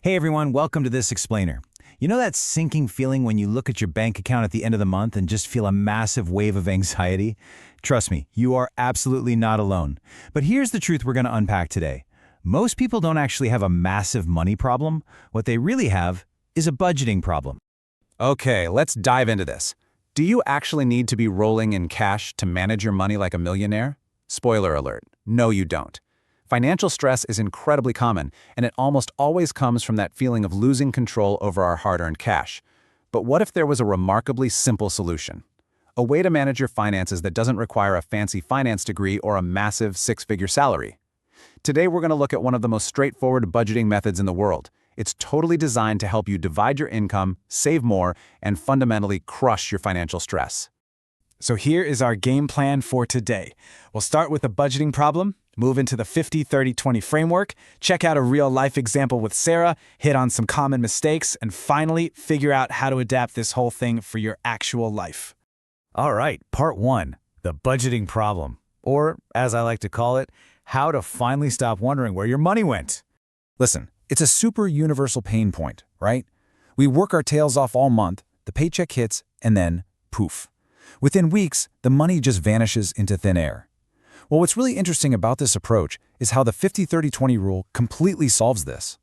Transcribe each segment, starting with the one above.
Hey everyone, welcome to This Explainer. You know that sinking feeling when you look at your bank account at the end of the month and just feel a massive wave of anxiety? Trust me, you are absolutely not alone. But here's the truth we're going to unpack today. Most people don't actually have a massive money problem. What they really have is a budgeting problem. Okay, let's dive into this. Do you actually need to be rolling in cash to manage your money like a millionaire? Spoiler alert, no you don't. Financial stress is incredibly common, and it almost always comes from that feeling of losing control over our hard-earned cash. But what if there was a remarkably simple solution? A way to manage your finances that doesn't require a fancy finance degree or a massive six-figure salary. Today we're going to look at one of the most straightforward budgeting methods in the world. It's totally designed to help you divide your income, save more, and fundamentally crush your financial stress. So here is our game plan for today. We'll start with a budgeting problem, move into the 50-30-20 framework, check out a real-life example with Sarah, hit on some common mistakes, and finally figure out how to adapt this whole thing for your actual life. All right, part one, the budgeting problem. Or, as I like to call it, how to finally stop wondering where your money went. Listen, it's a super universal pain point, right? We work our tails off all month, the paycheck hits, and then poof. Within weeks, the money just vanishes into thin air. Well, what's really interesting about this approach is how the 50-30-20 rule completely solves this.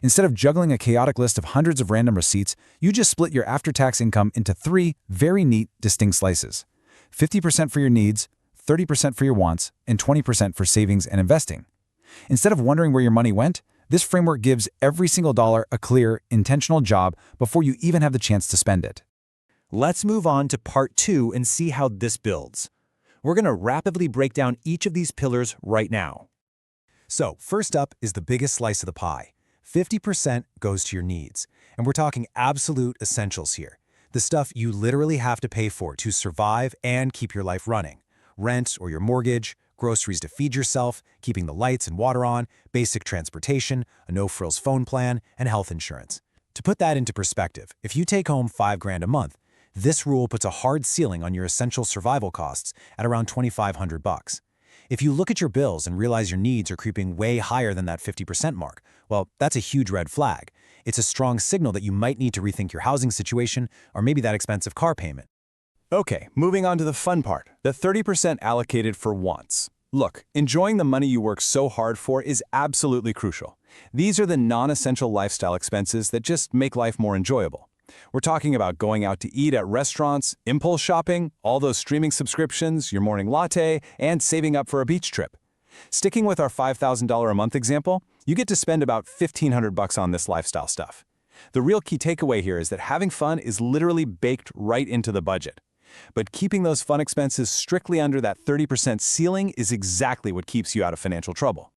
Instead of juggling a chaotic list of hundreds of random receipts, you just split your after-tax income into three very neat, distinct slices. 50% for your needs, 30% for your wants, and 20% for savings and investing. Instead of wondering where your money went, this framework gives every single dollar a clear, intentional job before you even have the chance to spend it. Let's move on to part two and see how this builds. We're going to rapidly break down each of these pillars right now. So, first up is the biggest slice of the pie. 50% goes to your needs. And we're talking absolute essentials here. The stuff you literally have to pay for to survive and keep your life running. Rent or your mortgage, groceries to feed yourself, keeping the lights and water on, basic transportation, a no-frills phone plan, and health insurance. To put that into perspective, if you take home $5,000 a month, this rule puts a hard ceiling on your essential survival costs at around $2,500. If you look at your bills and realize your needs are creeping way higher than that 50% mark, well, that's a huge red flag. It's a strong signal that you might need to rethink your housing situation or maybe that expensive car payment. Okay, moving on to the fun part, the 30% allocated for wants. Look, enjoying the money you work so hard for is absolutely crucial. These are the non-essential lifestyle expenses that just make life more enjoyable. We're talking about going out to eat at restaurants, impulse shopping, all those streaming subscriptions, your morning latte, and saving up for a beach trip. Sticking with our $5,000 a month example, you get to spend about $1,500 on this lifestyle stuff. The real key takeaway here is that having fun is literally baked right into the budget. But keeping those fun expenses strictly under that 30% ceiling is exactly what keeps you out of financial trouble.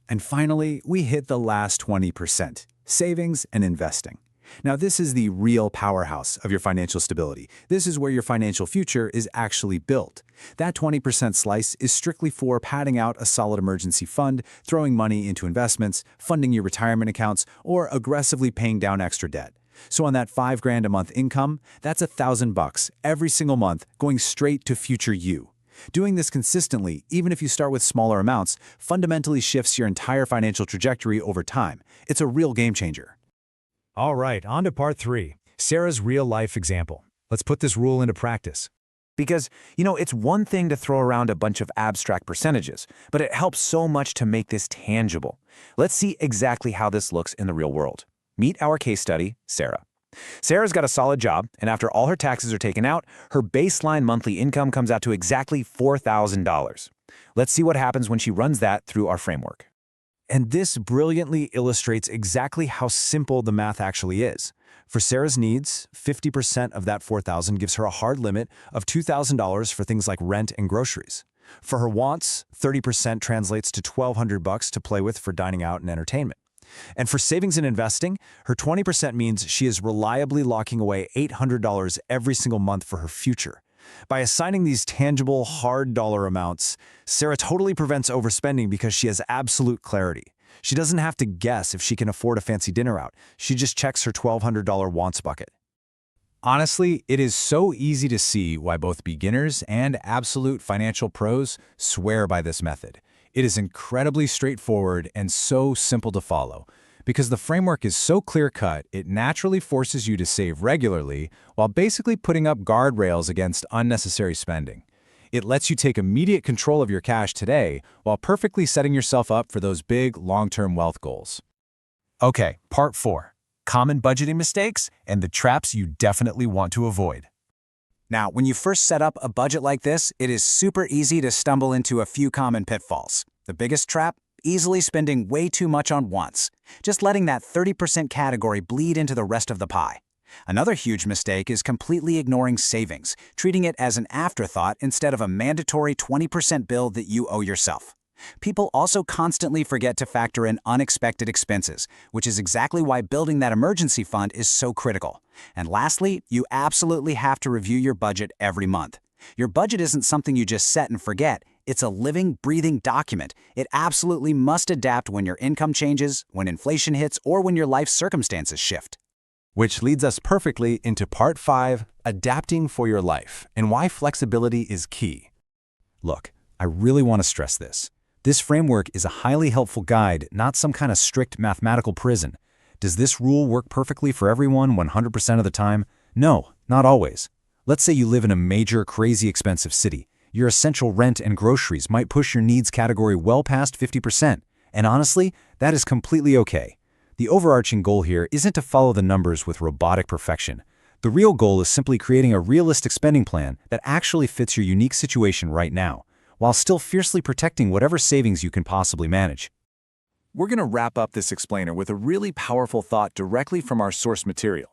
And finally, we hit the last 20%, savings and investing. Now, this is the real powerhouse of your financial stability. This is where your financial future is actually built. That 20% slice is strictly for padding out a solid emergency fund, throwing money into investments, funding your retirement accounts, or aggressively paying down extra debt. So on that $5,000 a month income, that's $1,000 every single month going straight to future you. Doing this consistently, even if you start with smaller amounts, fundamentally shifts your entire financial trajectory over time. It's a real game changer. All right, on to part three, Sarah's real-life example. Let's put this rule into practice. Because, it's one thing to throw around a bunch of abstract percentages, but it helps so much to make this tangible. Let's see exactly how this looks in the real world. Meet our case study, Sarah. Sarah's got a solid job, and after all her taxes are taken out, her baseline monthly income comes out to exactly $4,000. Let's see what happens when she runs that through our framework. And this brilliantly illustrates exactly how simple the math actually is. For Sarah's needs, 50% of that $4,000 gives her a hard limit of $2,000 for things like rent and groceries. For her wants, 30% translates to $1,200 to play with for dining out and entertainment. And for savings and investing, her 20% means she is reliably locking away $800 every single month for her future. By assigning these tangible, hard dollar amounts, Sarah totally prevents overspending because she has absolute clarity. She doesn't have to guess if she can afford a fancy dinner out. She just checks her $1,200 wants bucket. Honestly, it is so easy to see why both beginners and absolute financial pros swear by this method. It is incredibly straightforward and so simple to follow. Because the framework is so clear-cut, it naturally forces you to save regularly while basically putting up guardrails against unnecessary spending. It lets you take immediate control of your cash today while perfectly setting yourself up for those big, long-term wealth goals. Okay, part 4. Common budgeting mistakes and the traps you definitely want to avoid. Now, when you first set up a budget like this, it is super easy to stumble into a few common pitfalls. The biggest trap? Easily spending way too much on wants, just letting that 30% category bleed into the rest of the pie. Another huge mistake is completely ignoring savings, treating it as an afterthought instead of a mandatory 20% bill that you owe yourself. People also constantly forget to factor in unexpected expenses, which is exactly why building that emergency fund is so critical. And lastly, you absolutely have to review your budget every month. Your budget isn't something you just set and forget. It's a living, breathing document. It absolutely must adapt when your income changes, when inflation hits, or when your life circumstances shift. Which leads us perfectly into part 5, adapting for your life, and why flexibility is key. Look, I really want to stress this. This framework is a highly helpful guide, not some kind of strict mathematical prison. Does this rule work perfectly for everyone 100% of the time? No, not always. Let's say you live in a major, crazy expensive city. Your essential rent and groceries might push your needs category well past 50%. And honestly, that is completely okay. The overarching goal here isn't to follow the numbers with robotic perfection. The real goal is simply creating a realistic spending plan that actually fits your unique situation right now, while still fiercely protecting whatever savings you can possibly manage. We're going to wrap up this explainer with a really powerful thought directly from our source material.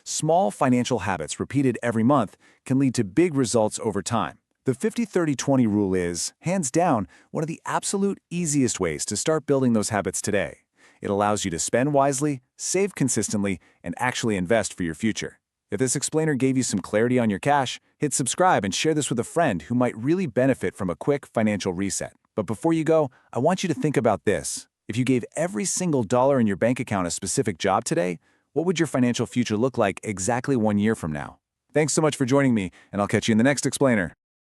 Small financial habits repeated every month can lead to big results over time. The 50-30-20 rule is, hands down, one of the absolute easiest ways to start building those habits today. It allows you to spend wisely, save consistently, and actually invest for your future. If this explainer gave you some clarity on your cash, hit subscribe and share this with a friend who might really benefit from a quick financial reset. But before you go, I want you to think about this. If you gave every single dollar in your bank account a specific job today, what would your financial future look like exactly 1 year from now? Thanks so much for joining me, and I'll catch you in the next explainer.